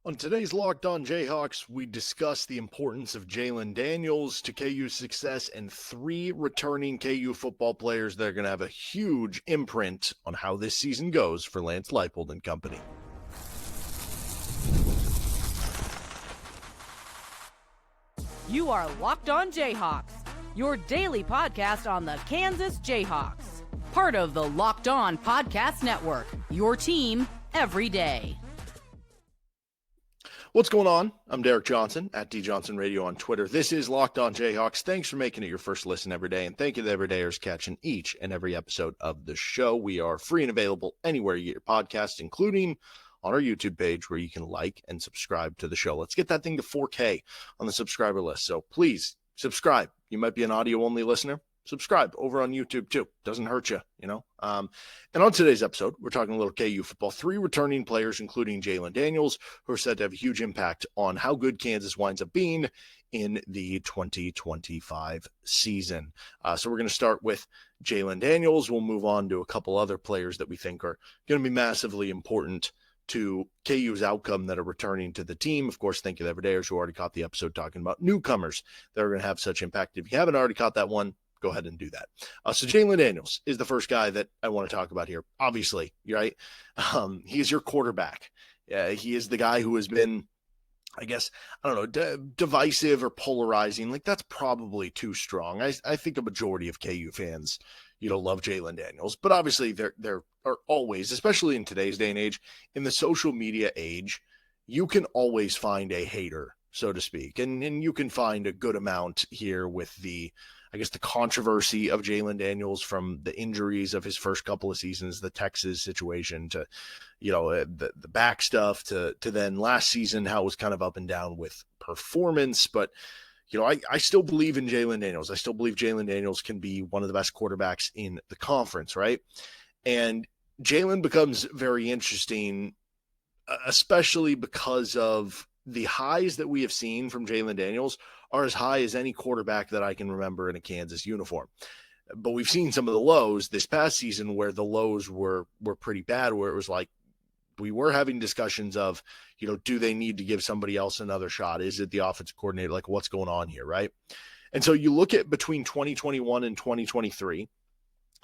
On today's Locked On Jayhawks, we discuss the importance of Jaylen Daniels to KU's success and three returning KU football players that are going to have a huge imprint on how this season goes for Lance Leipold and company. You are Locked On Jayhawks, your daily podcast on the Kansas Jayhawks. Part of the Locked On Podcast Network, your team every day. What's going on? I'm Derek Johnson at DJohnsonRadio Radio on Twitter. This is Locked On Jayhawks. Thanks for making it your first listen every day, and thank you to everydayers catching each and every episode of the show. We are free and available anywhere you get your podcasts, including on our YouTube page where you can like and subscribe to the show. Let's get that thing to 4K on the subscriber list. So please subscribe. You might be an audio-only listener. Subscribe over on YouTube too. Doesn't hurt you, you know. And on today's episode, we're talking a little KU football. Three returning players, including Jaylen Daniels, who are said to have a huge impact on how good Kansas winds up being in the 2025 season. So we're going to start with Jaylen Daniels. We'll move on to a couple other players that we think are going to be massively important to KU's outcome that are returning to the team. Of course, thank you to everydayers who already caught the episode talking about newcomers that are going to have such impact. If you haven't already caught that one, go ahead and do that. So Jaylen Daniels is the first guy that I want to talk about here. Obviously, right? He is your quarterback. He is the guy who has been, I guess, I don't know, divisive or polarizing. Like, that's probably too strong. I think a majority of KU fans, love Jaylen Daniels. But obviously, there are always, especially in today's day and age, in the social media age, you can always find a hater, so to speak. And you can find a good amount here with the controversy of Jaylen Daniels, from the injuries of his first couple of seasons, the Texas situation, to, the back stuff, to then last season, how it was kind of up and down with performance. But, I still believe in Jaylen Daniels. I still believe Jaylen Daniels can be one of the best quarterbacks in the conference, right? And Jaylen becomes very interesting, especially because of the highs that we have seen from Jaylen Daniels are as high as any quarterback that I can remember in a Kansas uniform. But we've seen some of the lows this past season where the lows were pretty bad, where it was like we were having discussions of, do they need to give somebody else another shot? Is it the offensive coordinator? Like, what's going on here, right? And so you look at between 2021 and 2023,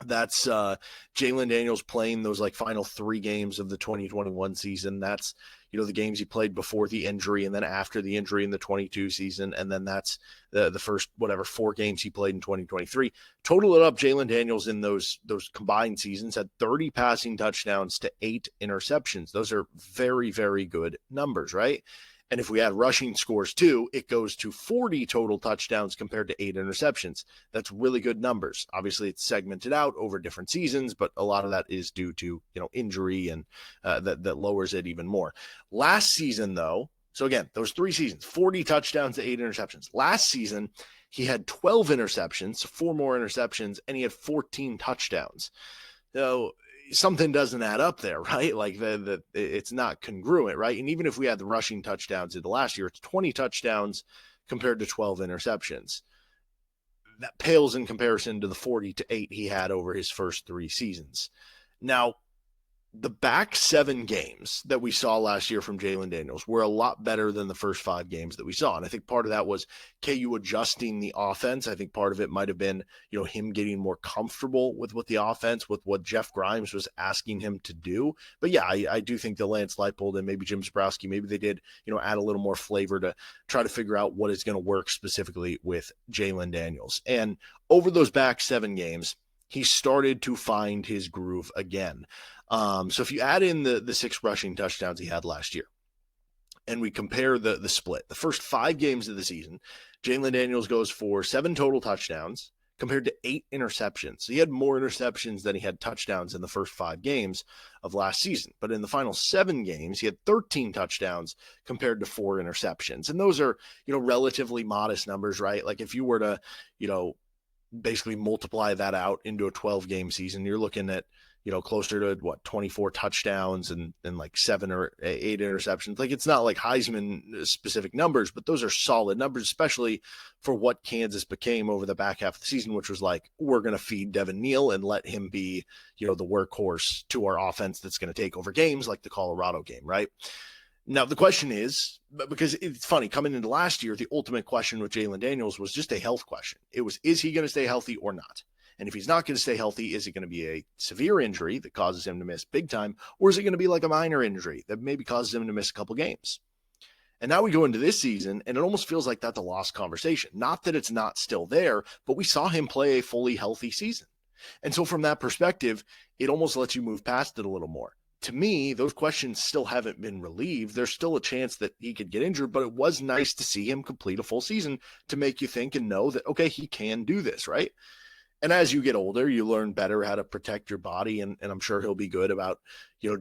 that's Jaylen Daniels playing those final three games of the 2021 season. That's, the games he played before the injury and then after the injury in the 22 season. And then that's the first, 4 games he played in 2023. Total it up, Jaylen Daniels in those combined seasons had 30 passing touchdowns to 8 interceptions. Those are very, very good numbers, right? And if we add rushing scores too, it goes to 40 total touchdowns compared to 8 interceptions. That's really good numbers. Obviously, it's segmented out over different seasons, but a lot of that is due to, injury, and that lowers it even more. Last season, though, so again, those 3 seasons, 40 touchdowns to 8 interceptions. Last season, he had 12 interceptions, 4 more interceptions, and he had 14 touchdowns. So something doesn't add up there, right? Like it's not congruent, right? And even if we had the rushing touchdowns in the last year, it's 20 touchdowns compared to 12 interceptions. That pales in comparison to the 40 to 8 he had over his first 3 seasons. Now, the back 7 games that we saw last year from Jaylen Daniels were a lot better than the first 5 games that we saw. And I think part of that was KU adjusting the offense. I think part of it might have been, him getting more comfortable with what the offense, with what Jeff Grimes was asking him to do. But yeah, I do think the Lance Leipold and maybe Jim Zabrowski, maybe they did, add a little more flavor to try to figure out what is going to work specifically with Jaylen Daniels. And over those back 7 games, he started to find his groove again. So if you add in the 6 rushing touchdowns he had last year, and we compare the split, the first 5 games of the season, Jaylen Daniels goes for 7 total touchdowns compared to 8 interceptions. So he had more interceptions than he had touchdowns in the first 5 games of last season. But in the final 7 games, he had 13 touchdowns compared to 4 interceptions. And those are, relatively modest numbers, right? Like if you were to, basically multiply that out into a 12-game season, you're looking at, closer to 24 touchdowns and like 7 or 8 interceptions. Like, it's not like Heisman specific numbers, but those are solid numbers, especially for what Kansas became over the back half of the season, which was like, we're going to feed Devin Neal and let him be, the workhorse to our offense that's going to take over games like the Colorado game, right? Now, the question is, because it's funny, coming into last year, the ultimate question with Jaylen Daniels was just a health question. It was, is he going to stay healthy or not? And if he's not going to stay healthy, is it going to be a severe injury that causes him to miss big time? Or is it going to be like a minor injury that maybe causes him to miss a couple games? And now we go into this season, and it almost feels like that's a lost conversation. Not that it's not still there, but we saw him play a fully healthy season. And so from that perspective, it almost lets you move past it a little more. To me, those questions still haven't been relieved. There's still a chance that he could get injured, but it was nice to see him complete a full season to make you think and know that, okay, he can do this, right? And as you get older, you learn better how to protect your body, and I'm sure he'll be good about,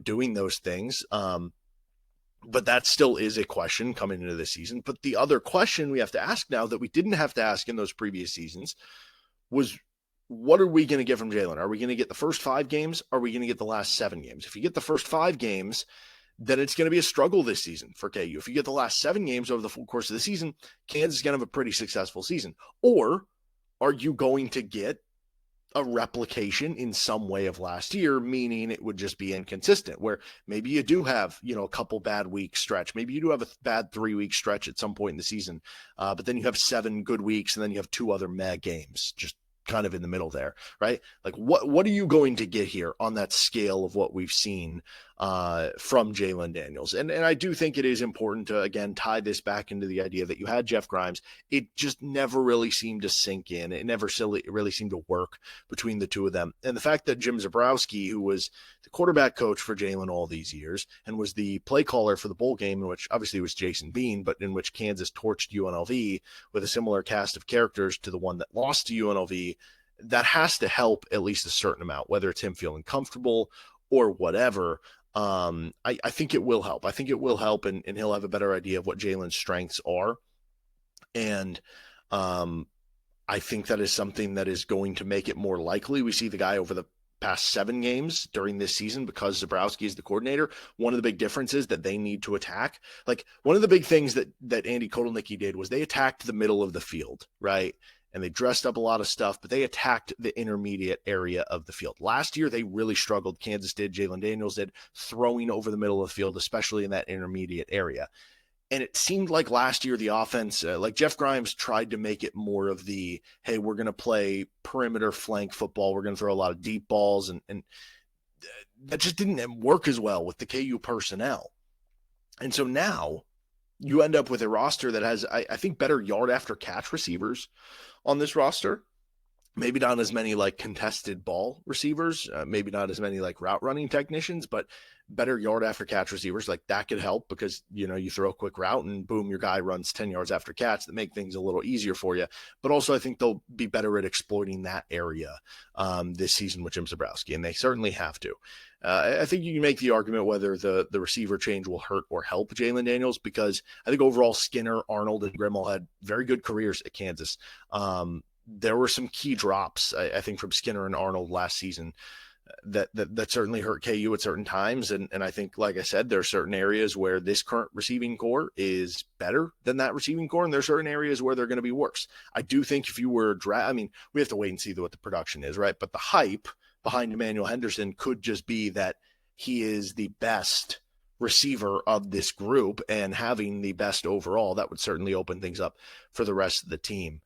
doing those things. But that still is a question coming into this season. But the other question we have to ask now that we didn't have to ask in those previous seasons was, what are we going to get from Jaylen? Are we going to get the first 5 games? Are we going to get the last 7 games? If you get the first 5 games, then it's going to be a struggle this season for KU. If you get the last 7 games over the full course of the season, Kansas is going to have a pretty successful season. Or are you going to get a replication in some way of last year, meaning it would just be inconsistent, where maybe you do have, a couple bad week stretch. Maybe you do have a bad 3-week stretch at some point in the season, but then you have 7 good weeks, and then you have 2 other meh games, just kind of in the middle there, right? Like what are you going to get here on that scale of what we've seen from Jaylen Daniels? And I do think it is important to, again, tie this back into the idea that you had Jeff Grimes. It just never really seemed to sink in. It never really seemed to work between the two of them. And the fact that Jim Zebrowski, who was the quarterback coach for Jaylen all these years and was the play caller for the bowl game, in which obviously was Jason Bean, but in which Kansas torched UNLV with a similar cast of characters to the one that lost to UNLV, that has to help at least a certain amount, whether it's him feeling comfortable or whatever. I think it will help. I think it will help, and he'll have a better idea of what Jaylen's strengths are. And I think that is something that is going to make it more likely we see the guy over the past 7 games during this season, because Zebrowski is the coordinator. One of the big differences that they need to attack, like one of the big things that Andy Kotelnicki did was they attacked the middle of the field, right? And they dressed up a lot of stuff, but they attacked the intermediate area of the field. Last year, they really struggled. Kansas did, Jaylen Daniels did, throwing over the middle of the field, especially in that intermediate area. And it seemed like last year the offense, like Jeff Grimes tried to make it more of the, hey, we're going to play perimeter flank football. We're going to throw a lot of deep balls. And that just didn't work as well with the KU personnel. And so now you end up with a roster that has, I think, better yard after catch receivers on this roster. Maybe not as many like contested ball receivers, maybe not as many like route running technicians, but better yard after catch receivers. Like that could help because, you throw a quick route and boom, your guy runs 10 yards after catch. That make things a little easier for you. But also I think they'll be better at exploiting that area this season with Jim Zebrowski, and they certainly have to. I think you can make the argument whether the receiver change will hurt or help Jaylen Daniels, because I think overall Skinner, Arnold, and Grimmel had very good careers at Kansas. There were some key drops, I think, from Skinner and Arnold last season that certainly hurt KU at certain times. And I think, like I said, there are certain areas where this current receiving core is better than that receiving core, and there are certain areas where they're going to be worse. I do think if you were we have to wait and see what the production is, right? But the hype behind Emmanuel Henderson could just be that he is the best receiver of this group, and having the best overall, that would certainly open things up for the rest of the team.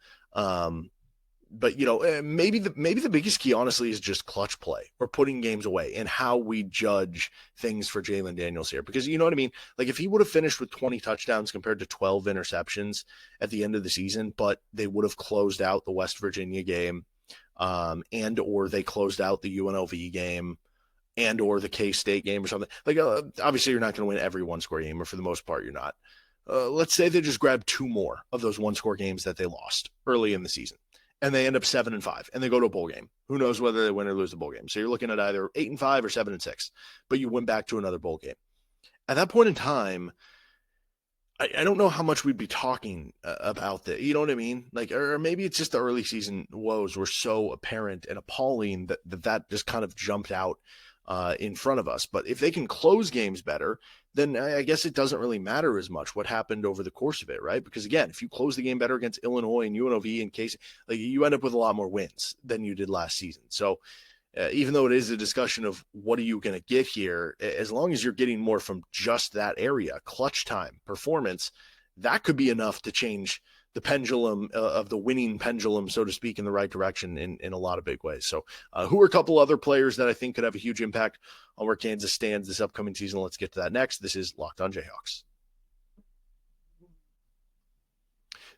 But maybe the biggest key, honestly, is just clutch play or putting games away, and how we judge things for Jaylen Daniels here. Because you know what I mean? Like if he would have finished with 20 touchdowns compared to 12 interceptions at the end of the season, but they would have closed out the West Virginia game, and or they closed out the UNLV game, and or the K-State game or something. Like obviously you're not going to win every one-score game, or for the most part you're not. Let's say they just grabbed 2 more of those one-score games that they lost early in the season, and they end up 7-5, and they go to a bowl game. Who knows whether they win or lose the bowl game? So you're looking at either 8-5 or 7-6, but you went back to another bowl game. At that point in time, I don't know how much we'd be talking about that. You know what I mean? Like, or maybe it's just the early season woes were so apparent and appalling that just kind of jumped out in front of us. But if they can close games better, then I guess it doesn't really matter as much what happened over the course of it, right? Because again, if you close the game better against Illinois and UNLV in case, like, you end up with a lot more wins than you did last season. So even though it is a discussion of what are you going to get here, as long as you're getting more from just that area, clutch time, performance, that could be enough to change the pendulum of the winning pendulum, so to speak, in the right direction in a lot of big ways. So who are a couple other players that I think could have a huge impact on where Kansas stands this upcoming season? Let's get to that next. This is Locked On Jayhawks.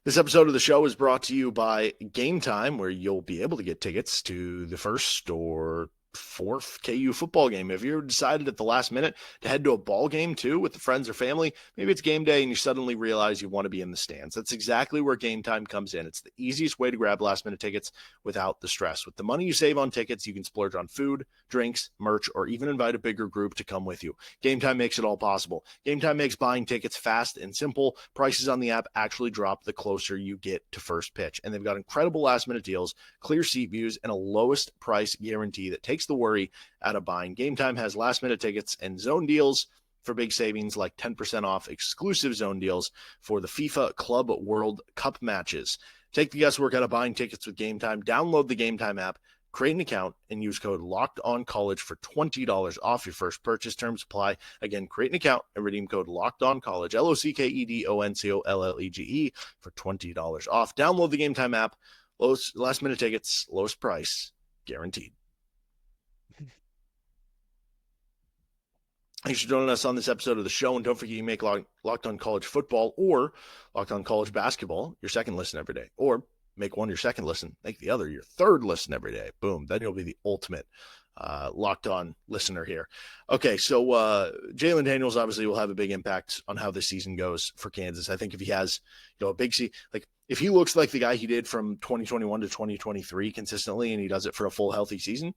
This episode of the show is brought to you by Game Time, where you'll be able to get tickets to the first or fourth KU football game. If you're decided at the last minute to head to a ball game too with the friends or family, maybe it's game day and you suddenly realize you want to be in the stands. That's exactly where Game Time comes in. It's the easiest way to grab last minute tickets without the stress. With the money you save on tickets, you can splurge on food, drinks, merch, or even invite a bigger group to come with you. Game Time makes it all possible. Game Time makes buying tickets fast and simple. Prices on the app actually drop the closer you get to first pitch. And they've got incredible last minute deals, clear seat views, and a lowest price guarantee that takes the worry out of buying. Game Time has last minute tickets and zone deals for big savings like 10% off exclusive zone deals for the FIFA Club World Cup matches. Take the guesswork out of buying tickets with Game Time. Download the Game Time app, create an account, and use code LOCKEDONCollege for $20 off your first purchase. Terms apply. Again, create an account and redeem code LOCKEDONCollege, LOCKEDONCOLLEGE, for $20 off. Download the Game Time app. Last minute tickets, lowest price, guaranteed. Thanks for joining us on this episode of the show. And don't forget, you make Locked On College Football or Locked On College Basketball your second listen every day. Or make one your second listen, make the other your third listen every day. Boom. Then you'll be the ultimate Locked On listener here. Okay, so Jaylen Daniels obviously will have a big impact on how this season goes for Kansas. I think if he has, a big if he looks like the guy he did from 2021 to 2023 consistently, and he does it for a full healthy season,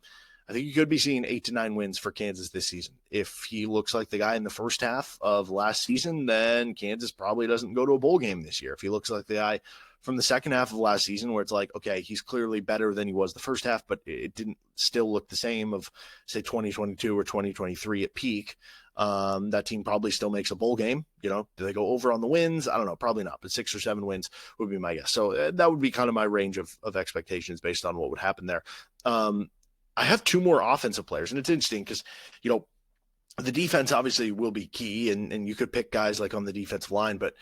I think you could be seeing 8 to 9 wins for Kansas this season. If he looks like the guy in the first half of last season, then Kansas probably doesn't go to a bowl game this year. If he looks like the guy from the second half of last season, where it's like, okay, he's clearly better than he was the first half, but it didn't still look the same of, say, 2022 or 2023 at peak, that team probably still makes a bowl game. Do they go over on the wins? I don't know, probably not, but 6 or 7 wins would be my guess. So that would be kind of my range of expectations based on what would happen there. I have 2 more offensive players, and it's interesting because, the defense obviously will be key, and you could pick guys like on the defensive line, but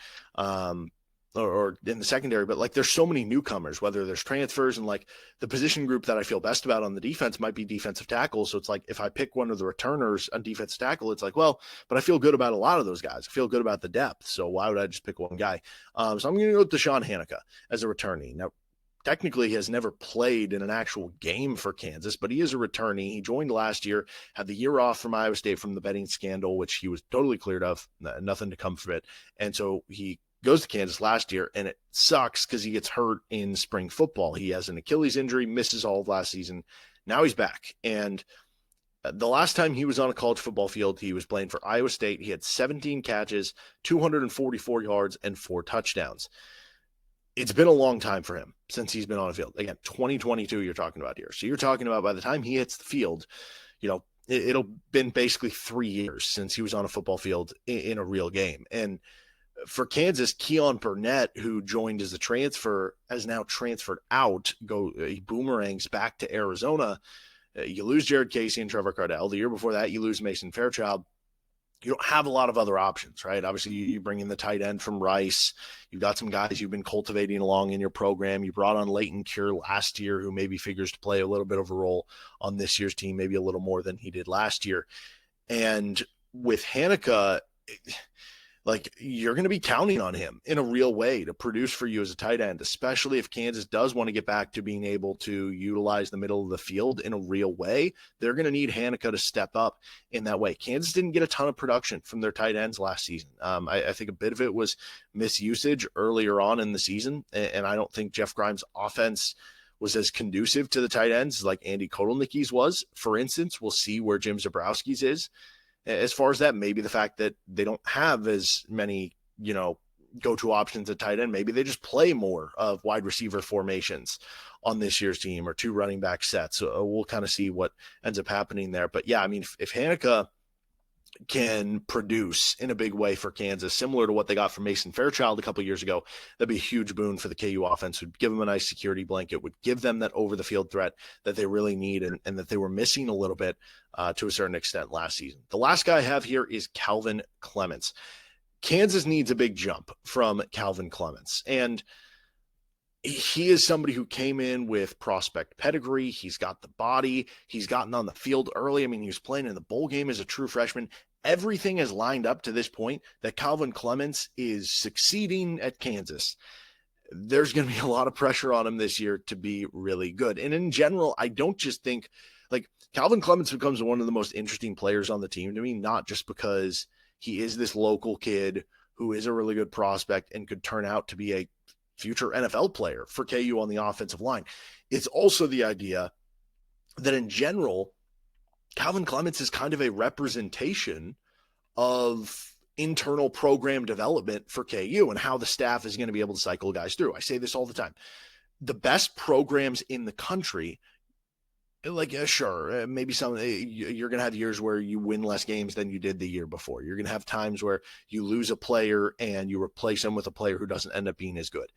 or in the secondary, but like there's so many newcomers, whether there's transfers, and like the position group that I feel best about on the defense might be defensive tackle. So it's like if I pick one of the returners on defensive tackle, it's like, well, but I feel good about a lot of those guys. I feel good about the depth. So why would I just pick one guy? So I'm going to go with DeShawn Hanika as a returnee. Now, technically, he has never played in an actual game for Kansas, but he is a returnee. He joined last year, had the year off from Iowa State from the betting scandal, which he was totally cleared of, nothing to come from it. And so he goes to Kansas last year, and it sucks because he gets hurt in spring football. He has an Achilles injury, misses all of last season. Now he's back. And the last time he was on a college football field, he was playing for Iowa State. He had 17 catches, 244 yards, and 4 touchdowns. It's been a long time for him since he's been on a field. Again, 2022 you're talking about here. So you're talking about by the time he hits the field, it'll been basically 3 years since he was on a football field in a real game. And for Kansas, Keon Burnett, who joined as a transfer, has now transferred out, he boomerangs back to Arizona. You lose Jared Casey and Trevor Cardell. The year before that, you lose Mason Fairchild. You don't have a lot of other options, right? Obviously, you bring in the tight end from Rice. You've got some guys you've been cultivating along in your program. You brought on Leighton Cure last year, who maybe figures to play a little bit of a role on this year's team, maybe a little more than he did last year. And with Hanika, you're going to be counting on him in a real way to produce for you as a tight end, especially if Kansas does want to get back to being able to utilize the middle of the field in a real way. They're going to need Hanika to step up in that way. Kansas didn't get a ton of production from their tight ends last season. I think a bit of it was misusage earlier on in the season, and I don't think Jeff Grimes' offense was as conducive to the tight ends like Andy Kotelnicki's was. For instance, we'll see where Jim Zabrowski's is. As far as that, maybe the fact that they don't have as many, go-to options at tight end, maybe they just play more of wide receiver formations on this year's team or 2 running back sets. So we'll kind of see what ends up happening there. But yeah, I mean, if Hanika can produce in a big way for Kansas, similar to what they got from Mason Fairchild a couple years ago, that'd be a huge boon for the KU offense. Would give them a nice security blanket, would give them that over the field threat that they really need and that they were missing a little bit to a certain extent last season. The last guy I have here is Calvin Clements. Kansas needs a big jump from Calvin Clements, and he is somebody who came in with prospect pedigree. He's got the body. He's gotten on the field early. I mean, he was playing in the bowl game as a true freshman. Everything has lined up to this point that Calvin Clements is succeeding at Kansas. There's going to be a lot of pressure on him this year to be really good. And in general, I don't just think like Calvin Clements becomes one of the most interesting players on the team to me, not just because he is this local kid who is a really good prospect and could turn out to be a future NFL player for KU on the offensive line. It's also the idea that in general, Calvin Clements is kind of a representation of internal program development for KU and how the staff is going to be able to cycle guys through. I say this all the time. The best programs in the country, like, sure, maybe you're going to have years where you win less games than you did the year before. You're going to have times where you lose a player and you replace him with a player who doesn't end up being as good.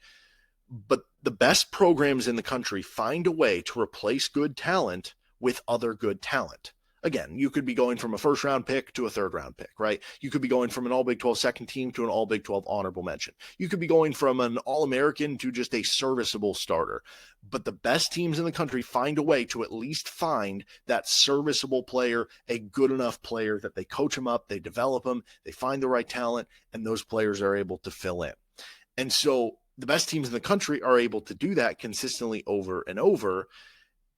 But the best programs in the country find a way to replace good talent with other good talent. Again, you could be going from a first-round pick to a third-round pick, right? You could be going from an All-Big 12 second team to an All-Big 12 honorable mention. You could be going from an All-American to just a serviceable starter. But the best teams in the country find a way to at least find that serviceable player, a good enough player that they coach them up, they develop them, they find the right talent, and those players are able to fill in. And so the best teams in the country are able to do that consistently over and over.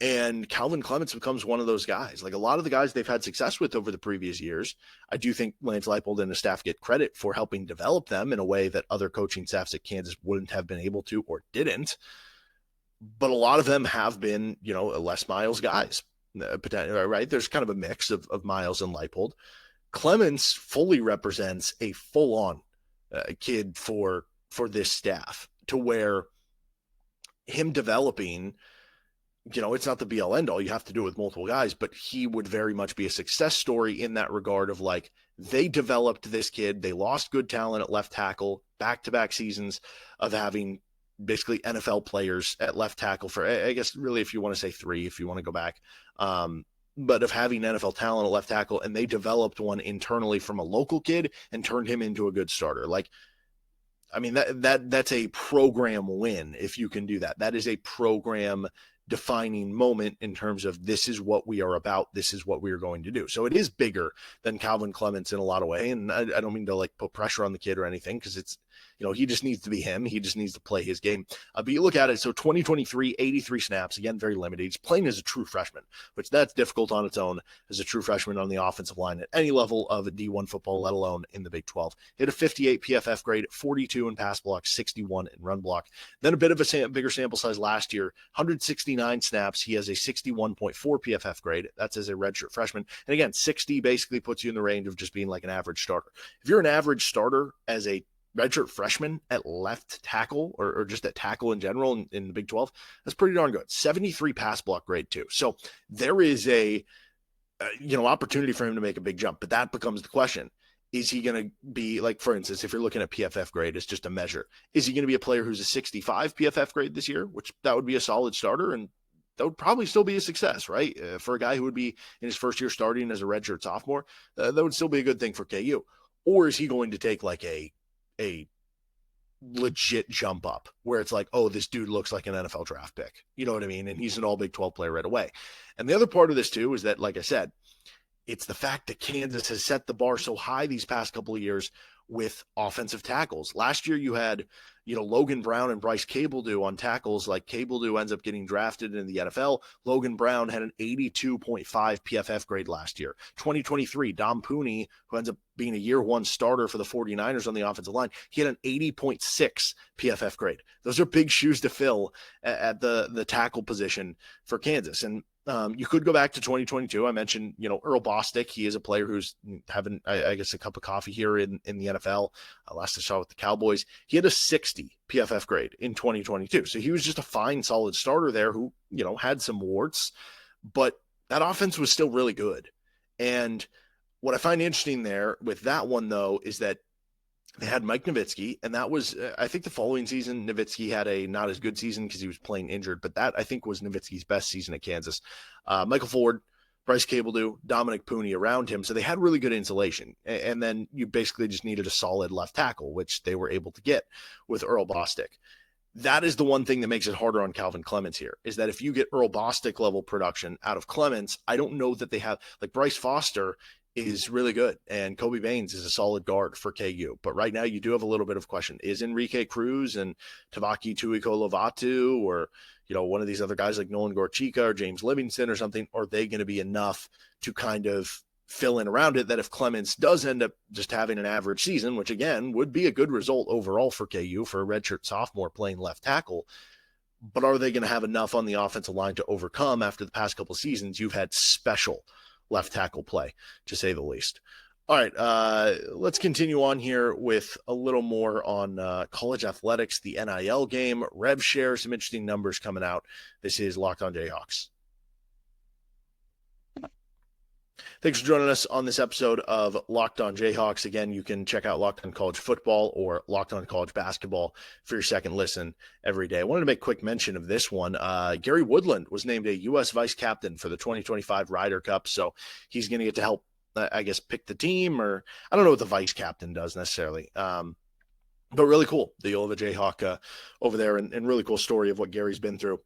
And Calvin Clements becomes one of those guys. Like a lot of the guys they've had success with over the previous years, I do think Lance Leipold and his staff get credit for helping develop them in a way that other coaching staffs at Kansas wouldn't have been able to or didn't. But a lot of them have been, Les Miles guys, right? There's kind of a mix of Miles and Leipold. Clements fully represents a full-on kid for this staff, to where him developing, it's not the be all end all. You have to do it with multiple guys, but he would very much be a success story in that regard of like, they developed this kid. They lost good talent at left tackle, back-to-back seasons of having basically NFL players at left tackle for, I guess, really, if you want to say 3, if you want to go back, but of having NFL talent at left tackle, and they developed one internally from a local kid and turned him into a good starter. Like, I mean, that's a program win if you can do that. That is a program defining moment in terms of this is what we are about. This is what we are going to do. So it is bigger than Calvin Clements in a lot of ways. And I don't mean to like put pressure on the kid or anything, because it's, he just needs to be him. He just needs to play his game. But you look at it. So 2023, 83 snaps, again, very limited. He's playing as a true freshman, which that's difficult on its own as a true freshman on the offensive line at any level of D1 football, let alone in the Big 12. He had a 58 PFF grade, 42 in pass block, 61 in run block. Then a bit of a bigger sample size last year, 169 snaps. He has a 61.4 PFF grade. That's as a redshirt freshman. And again, 60 basically puts you in the range of just being like an average starter. If you're an average starter as a redshirt freshman at left tackle or just at tackle in general in the Big 12, that's pretty darn good. 73 pass block grade too. So there is a opportunity for him to make a big jump, but that becomes the question. Is he going to be, like, for instance, if you're looking at PFF grade, it's just a measure. Is he going to be a player who's a 65 PFF grade this year, which that would be a solid starter, and that would probably still be a success, right? For a guy who would be in his first year starting as a redshirt sophomore, that would still be a good thing for KU. Or is he going to take like a legit jump up where it's like, oh, this dude looks like an NFL draft pick. You know what I mean? And he's an all Big 12 player right away. And the other part of this too is that, like I said, it's the fact that Kansas has set the bar so high these past couple of years with offensive tackles. Last year you had, Logan Brown and Bryce Cabledew on tackles. Like, Cabledew ends up getting drafted in the NFL. Logan Brown had an 82.5 PFF grade last year. 2023, Dom Pooney, who ends up being a year one starter for the 49ers on the offensive line, he had an 80.6 PFF grade. Those are big shoes to fill at the tackle position for Kansas. And you could go back to 2022. I mentioned, Earl Bostic. He is a player who's having, I guess, a cup of coffee here in the NFL. Last I saw with the Cowboys, he had a 60 PFF grade in 2022. So he was just a fine, solid starter there who, had some warts, but that offense was still really good. And What I find interesting there with that one, though, is that they had Mike Nowitzki, and that was, I think the following season, Nowitzki had a not as good season because he was playing injured, but that I think was Nowitzki's best season at Kansas. Michael Ford, Bryce Cabledew, Dominic Pooney around him, so they had really good insulation. And then you basically just needed a solid left tackle, which they were able to get with Earl Bostic. That is the one thing that makes it harder on Calvin Clements here, is that if you get Earl Bostic level production out of Clements, I don't know that they have, like Bryce Foster is really good, and Kobe Baines is a solid guard for KU. But right now you do have a little bit of question. Is Enrique Cruz and Tavaki Tuiko Lovato, or one of these other guys like Nolan Gorchika or James Livingston or something, are they going to be enough to kind of fill in around it, that if Clements does end up just having an average season, which again would be a good result overall for KU for a redshirt sophomore playing left tackle, but are they going to have enough on the offensive line to overcome after the past couple of seasons you've had special left tackle play, to say the least? All right, let's continue on here with a little more on college athletics, the NIL game, rev share, some interesting numbers coming out. This is Locked On Jayhawks. Thanks for joining us on this episode of Locked On Jayhawks. Again, you can check out Locked On College Football or Locked On College Basketball for your second listen every day. I wanted to make quick mention of this one. Gary Woodland was named a U.S. Vice Captain for the 2025 Ryder Cup, so he's going to get to help, I guess, pick the team, or I don't know what the Vice Captain does necessarily. But really cool, the Oliva Jayhawk over there, and really cool story of what Gary's been through.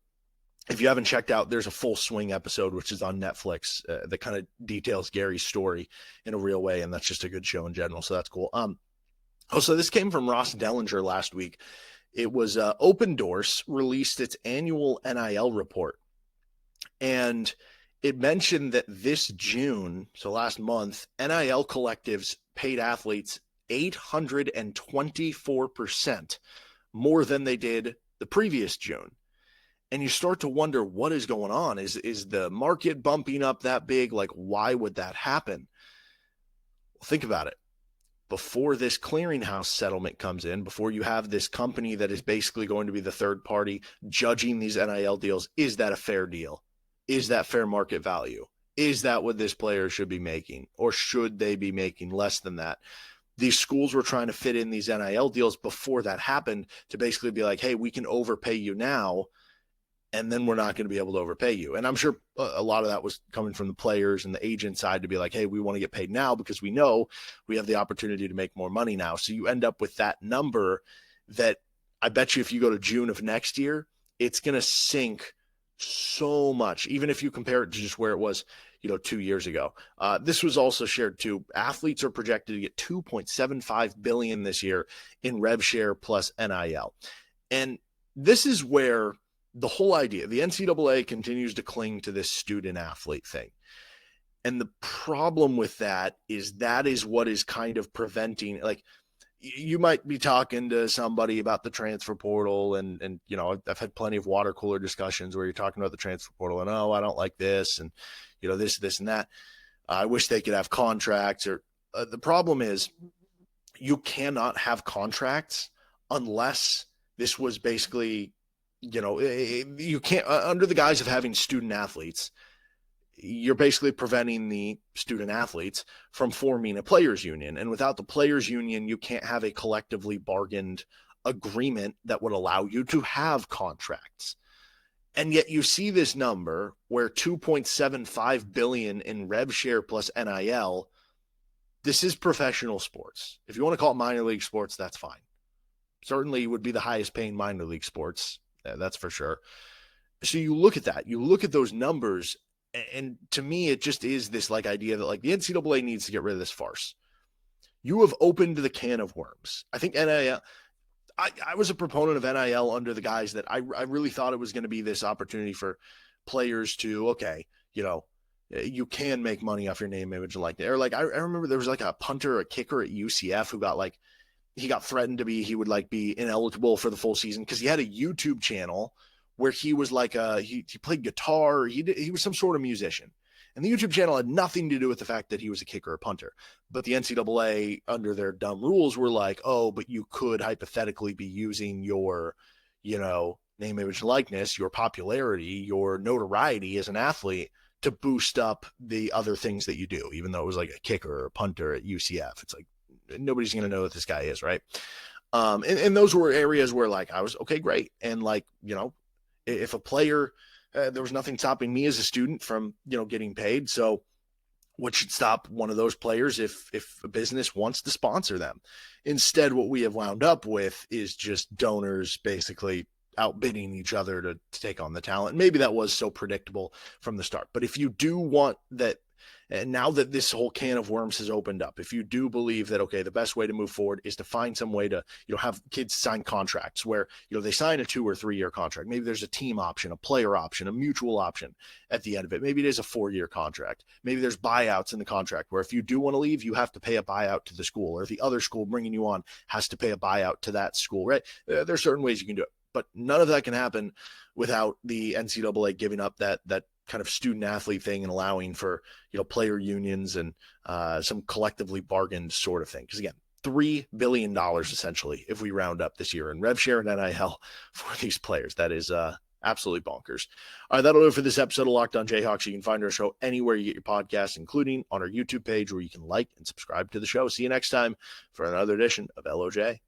If you haven't checked out, there's a Full Swing episode, which is on Netflix, that kind of details Gary's story in a real way, and that's just a good show in general, so that's cool. Also, this came from Ross Dellinger last week. It was Open Doors released its annual NIL report, and it mentioned that this June, so last month, NIL collectives paid athletes 824% more than they did the previous June. And you start to wonder what is going on. Is the market bumping up that big? Like, why would that happen? Well, think about it. Before this clearinghouse settlement comes in, before you have this company that is basically going to be the third party judging these NIL deals, is that a fair deal? Is that fair market value? Is that what this player should be making? Or should they be making less than that? These schools were trying to fit in these NIL deals before that happened to basically be like, hey, we can overpay you now, and then we're not going to be able to overpay you. And I'm sure a lot of that was coming from the players and the agent side to be like, hey, we want to get paid now because we know we have the opportunity to make more money now. So you end up with that number that I bet you if you go to June of next year, it's going to sink so much, even if you compare it to just where it was, 2 years ago. This was also shared too. Athletes are projected to get $2.75 billion this year in rev share plus NIL. And this is where the whole idea, the NCAA continues to cling to this student athlete thing. And the problem with that is what is kind of preventing, like, you might be talking to somebody about the transfer portal and I've had plenty of water cooler discussions where you're talking about the transfer portal and, oh, I don't like this. And, this and that. I wish they could have contracts, or the problem is you cannot have contracts unless this was basically, you can't, under the guise of having student athletes, you're basically preventing the student athletes from forming a players union. And without the players union, you can't have a collectively bargained agreement that would allow you to have contracts. And yet you see this number where $2.75 billion in rev share plus NIL, this is professional sports. If you want to call it minor league sports, that's fine. Certainly would be the highest paying minor league sports. That's for sure. So you look at that, you look at those numbers, and to me, it just is this like idea that like the NCAA needs to get rid of this farce. You have opened the can of worms. I think NIL, I was a proponent of NIL under the guise that I really thought it was going to be this opportunity for players to, you can make money off your name, image, and likeness. Or like, I remember there was like a punter, a kicker at UCF who got like, he got threatened to be, he would like be ineligible for the full season because he had a YouTube channel where he was like, he played guitar. He was some sort of musician. And the YouTube channel had nothing to do with the fact that he was a kicker or punter. But the NCAA, under their dumb rules, were like, oh, but you could hypothetically be using your, name, image, likeness, your popularity, your notoriety as an athlete to boost up the other things that you do, even though it was like a kicker or a punter at UCF. It's like, nobody's going to know what this guy is, right? And those were areas where like I was, okay, great. And like, if a player, there was nothing stopping me as a student from, getting paid. So what should stop one of those players if a business wants to sponsor them? Instead, what we have wound up with is just donors basically outbidding each other to take on the talent. Maybe that was so predictable from the start. But if you do want that, and now that this whole can of worms has opened up, if you do believe that, okay, the best way to move forward is to find some way to, have kids sign contracts where, they sign a 2 or 3 year contract. Maybe there's a team option, a player option, a mutual option at the end of it. Maybe it is a 4-year contract. Maybe there's buyouts in the contract where if you do want to leave, you have to pay a buyout to the school, or the other school bringing you on has to pay a buyout to that school, right? There are certain ways you can do it, but none of that can happen without the NCAA giving up that kind of student athlete thing and allowing for, player unions and some collectively bargained sort of thing. Because again, $3 billion essentially, if we round up this year, in rev share and NIL for these players. That is absolutely bonkers. All right, that'll do it for this episode of Locked On Jayhawks. You can find our show anywhere you get your podcasts, including on our YouTube page, where you can like and subscribe to the show. See you next time for another edition of LOJ.